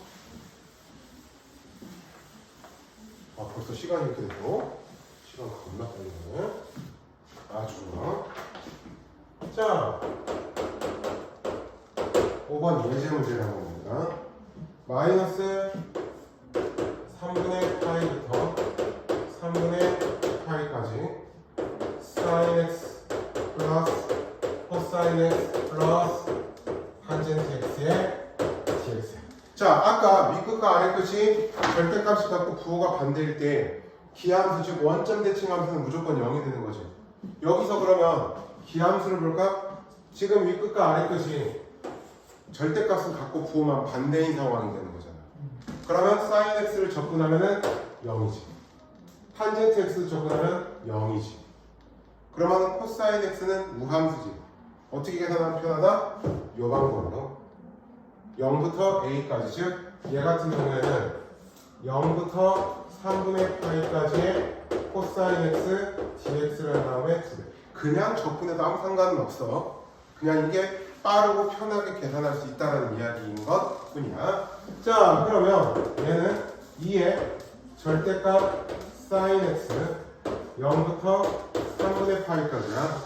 벌써 시간이 이렇게 됐고, 시간 겁나 빨리네. 아주 좋아. 자, 5번 예제 문제를 한번 봅니다. 마이너스 3분의 파이부터 3분의 파이까지 사인 x 플러스 코사인 x 플러스 탄젠트 x의 dx. 자, 아까 윗끝과 아래끝이 절대값이 같고 부호가 반대일 때 기함수, 즉 원점 대칭함수는 무조건 0이 되는 거죠. 여기서 그러면 기함수를 볼까? 지금 윗끝과 아래끝이 절대값은 같고 부호만 반대인 상황이 되는 거잖아. 그러면 sin x를 접근하면은 0이지. 탄젠트 x를 접근하면 0이지. 그러면 코사인 x는 무함수지. 어떻게 계산하면 편하다? 요 방법으로 0부터 a까지, 즉 얘 같은 경우에는 0부터 3분의 파이까지의 코사인 x dx를 한 다음에 2배. 그냥 접근해도 아무 상관은 없어. 그냥 이게 빠르고 편하게 계산할 수 있다는 이야기인 것 뿐이야. 자, 그러면 얘는 2의 절대값 sin x 0부터 3분의 파이까지야.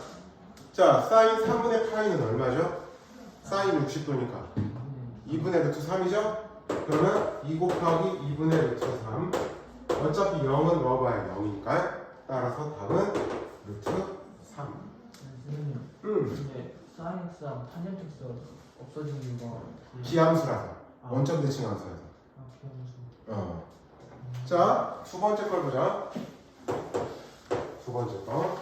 자, sin 3분의 파이는 얼마죠? sin 60도니까 2분의 루트 3이죠? 그러면 2 곱하기 2분의 루트 3. 어차피 0은 넣어봐야 0이니까 따라서 답은 루트 3. 선생님 근데 사인 x랑 탄젠트 x가 없어진 이유가 기함수라서. 원점 대칭 함수라서. 기함수. 자, 두 번째 걸 보자. 두 번째 거.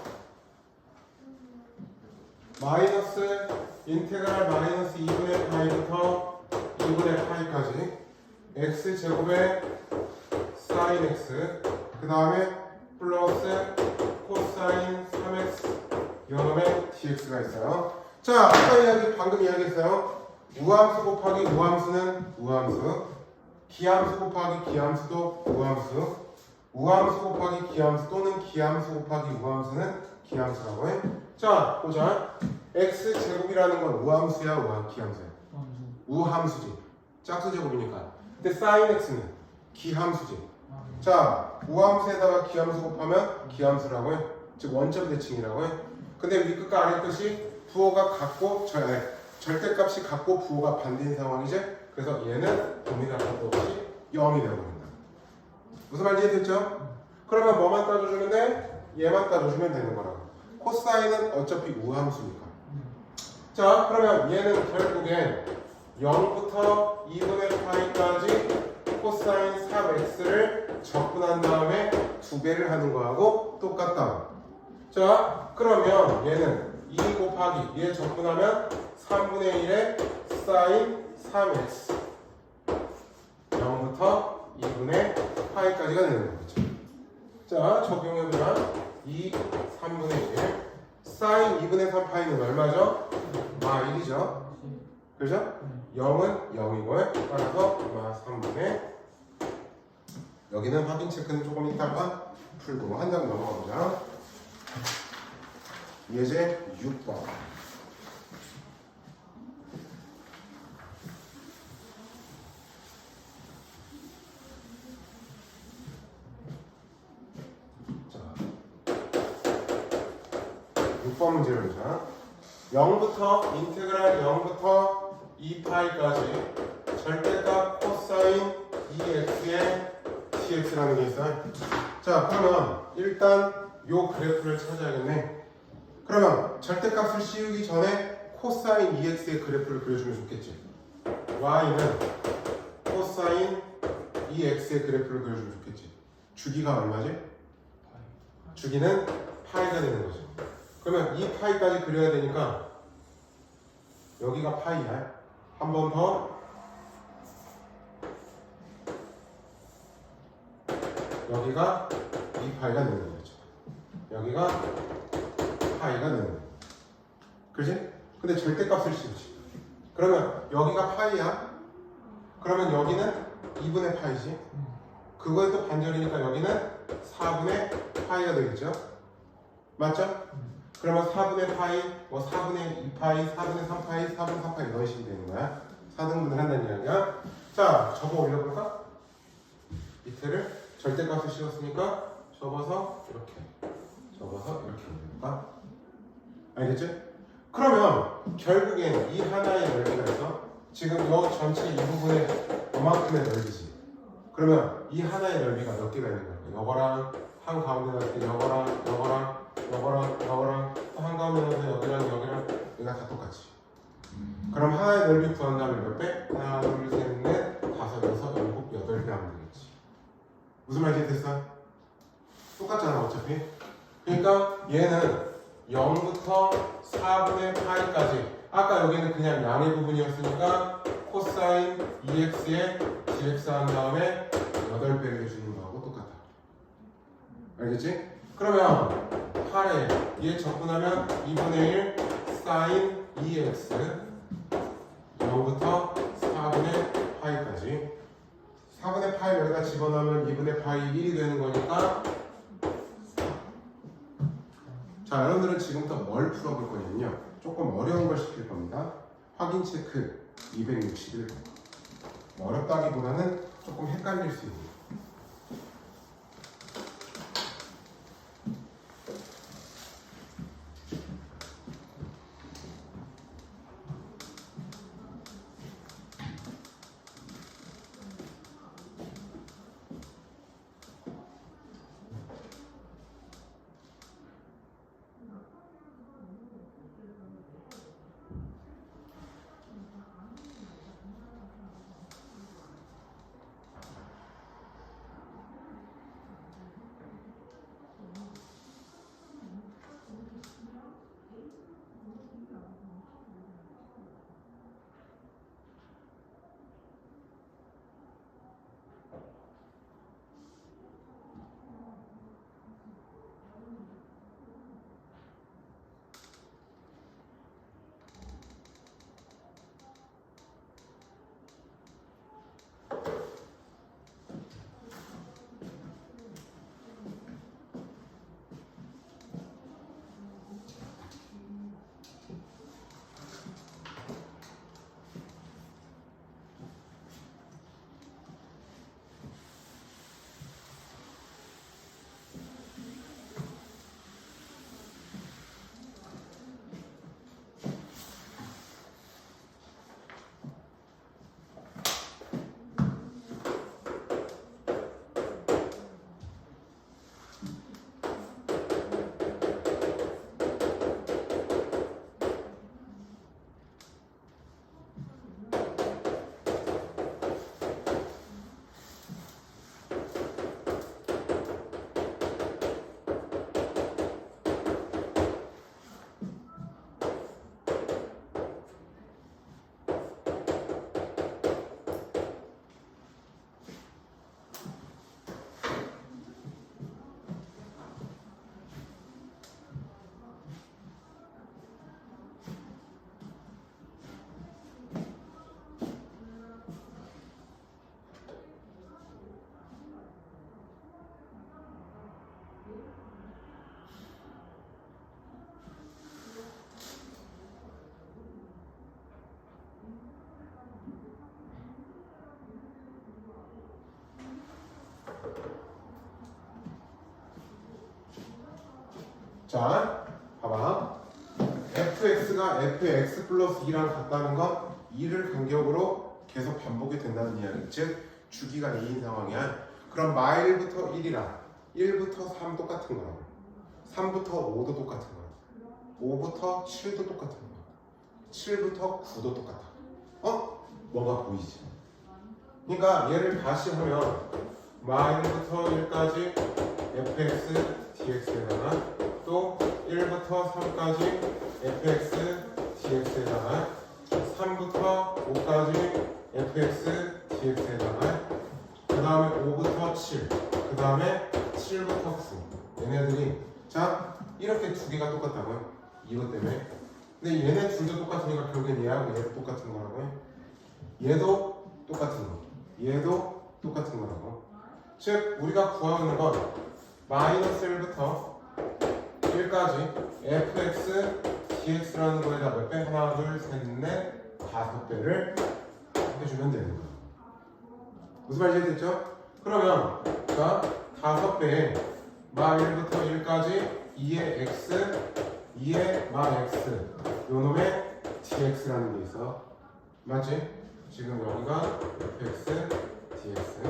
마이너스 인테그랄 마이너스 2분의 파이부터 2분의 파이까지 x제곱의 sin x 그 다음에 플러스 코사인 3x 영음의 dx가 있어요. 자, 아까 방금 이야기했어요. 우함수 곱하기 우함수는 우함수, 기함수 곱하기 기함수도 우함수, 우함수 곱하기 기함수 또는 기함수 곱하기 우함수는 기함수라고 해. 자, 보자. x제곱이라는 건 우함수야, 기함수야? 우함수지. 짝수제곱이니까. 근데 sin x는 기함수지. 자, 우함수에다가 기함수 곱하면 기함수라고 해. 즉 원점 대칭이라고 해. 근데 위 끝과 아래 끝이 부호가 같고 절대값이 같고 부호가 반대인 상황이지. 그래서 얘는 동일할 것도 없이 0이 되어버린다. 무슨 말인지 이해됐죠? 그러면 뭐만 따져주면 돼? 얘만 따져주면 되는 거라고. 코사인은 어차피 우함수니까. 자, 그러면 얘는 결국엔 0부터 2분의 파이까지 코사인 3x를 접근한 다음에 2배를 하는 거하고 똑같다. 자, 그러면 얘는 2 곱하기 얘 접근하면 3분의 1의 사인 3x 0부터 2분의 파이까지가 되는 거죠. 자, 적용해보자. 2, 3분의 1 사인 2분의 3 파이는 얼마죠? 1이죠. 그죠? 0은 0이고 따라서 3분의 여기는 확인 체크는 조금 이따가 풀고 한 장 넘어가 보자. 예제 6번. 자, 6번 문제를 보자. 0부터 인테그랄 0부터 2파이까지 절대값 코사인 2x의 dx라는 게 있어요. 자, 그러면 일단 요 그래프를 찾아야겠네. 그러면 절대값을 씌우기 전에 코사인 2x의 그래프를 그려주면 좋겠지. y는 코사인 2x의 그래프를 그려주면 좋겠지. 주기가 얼마지? 주기는 파이가 되는 거죠. 그러면 이 파이까지 그려야 되니까 여기가 파이야. 한 번 더. 여기가 2파이가 되는 거죠. 여기가 파이가 되는 거죠. 그지? 근데 절대값을 씌우지. 그러면 여기가 파이야. 그러면 여기는 2분의 파이지. 그거에 또 반절이니까 여기는 4분의 파이가 되겠죠. 맞죠? 그러면 4분의 파이, 4분의 2파이, 4분의 3파이, 4분의 3파이 이런 식이 되는 거야. 4등분을 한다는 이야기야. 자, 접어 올려볼까? 밑에를 절대값을 씌웠으니까 접어서 이렇게 올려볼까? 알겠지? 그러면 결국엔 이 하나의 넓이가 있어. 지금 이 전체 이 부분에 이만큼의 넓이지. 그러면 이 하나의 넓이가 몇 개가 있는 거야? 요거랑 한 가운데 넣을 때 요거랑 또 한 가운데 넣어서 여기랑 여기가 다 똑같이. 그럼 하나의 넓이 구한다면 몇 배? 하나, 둘, 셋, 넷, 다섯, 여섯, 일곱, 여덟 배 하면 되겠지. 무슨 말인지 됐어? 똑같잖아 어차피. 그러니까 얘는 0부터 4분의 파이까지. 아까 여기는 그냥 양의 부분이었으니까 코사인 2x의 dx 한 다음에 8배를 해주는 거하고 똑같아. 알겠지? 그러면 8에 얘 적분하면 2분의 1 sin 2x 0부터 4분의 파이까지 4분의 파이 여기다 집어넣으면 2분의 파이 1이 되는 거니까. 자, 여러분들은 지금부터 뭘 풀어볼 거냐면요, 조금 어려운 걸 시킬 겁니다. 확인 체크 261. 어렵다기보다는 조금 헷갈릴 수 있는. 자, 봐봐. fx가 fx 플러스 2랑 같다는 건 2를 간격으로 계속 반복이 된다는 이야기. 즉, 주기가 2인 상황이야. 그럼 마일부터 1이랑 1부터 3 똑같은 거라고. 3부터 5도 똑같은 거야. 5부터 7도 똑같은 거야. 7부터 9도 똑같아. 뭐가 보이지? 그러니까 얘를 다시 하면 마일부터 1까지 fx dx에다가 또 1부터 3까지 fx dx에다가 3부터 5까지 fx dx에다가 그 다음에 5부터 7, 그 다음에 7부터 9. 얘네들이 자 이렇게 두 개가 똑같다고요? 이것 때문에. 근데 얘네 둘도 똑같으니까 결국엔 얘하고 얘도 똑같은 거라고요. 얘도 똑같은 거, 얘도 똑같은 거라고. 즉 우리가 구하는 건 마이너스 1부터 1까지 fx dx라는 거에다 몇 배? 하나, 둘, 셋, 넷, 5배를 해주면 되는 거야. 무슨 말인지 됐죠? 그러면 자 5배에 마 1부터 1까지 2의 x, 2의 마 x 요 놈의 dx라는 게 있어. 맞지? 지금 여기가 fx dx,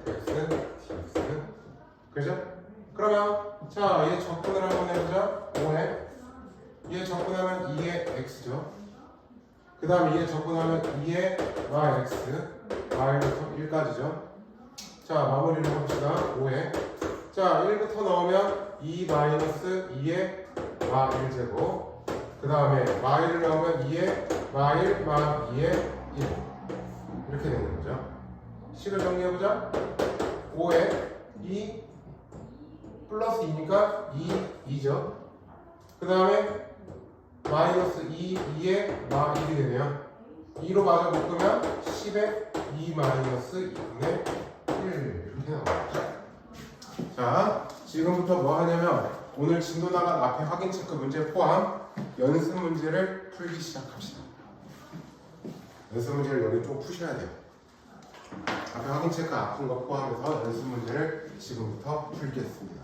fx dx. 그죠? 그러면 자 얘 적분을 한번 해보자. 5에 얘 적분하면 2의 x죠. 그 다음에 얘 적분하면 2의 yx, y부터 1까지죠. 자 마무리를 해봅시다. 5에 자 1부터 넣으면 2 마이너스 2의 마 1제곱, 그 다음에 y를 넣으면 2의 마 1, 마 2의 1 이렇게 되는 거죠. 식을 정리해보자. 5에 2 플러스 2니까 2죠. 그 다음에 마이너스 2에 마 1이 되네요. 2로 마저 묶으면 10에 2 마이너스 2분의 1 이렇게 나옵니다. 자, 지금부터 뭐 하냐면 오늘 진도 나간 앞에 확인 체크 문제 포함 연습 문제를 풀기 시작합시다. 연습 문제를 여기 좀 푸셔야 돼요. 앞에 확인 체크 아픈 거 포함해서 연습 문제를 지금부터 풀겠습니다.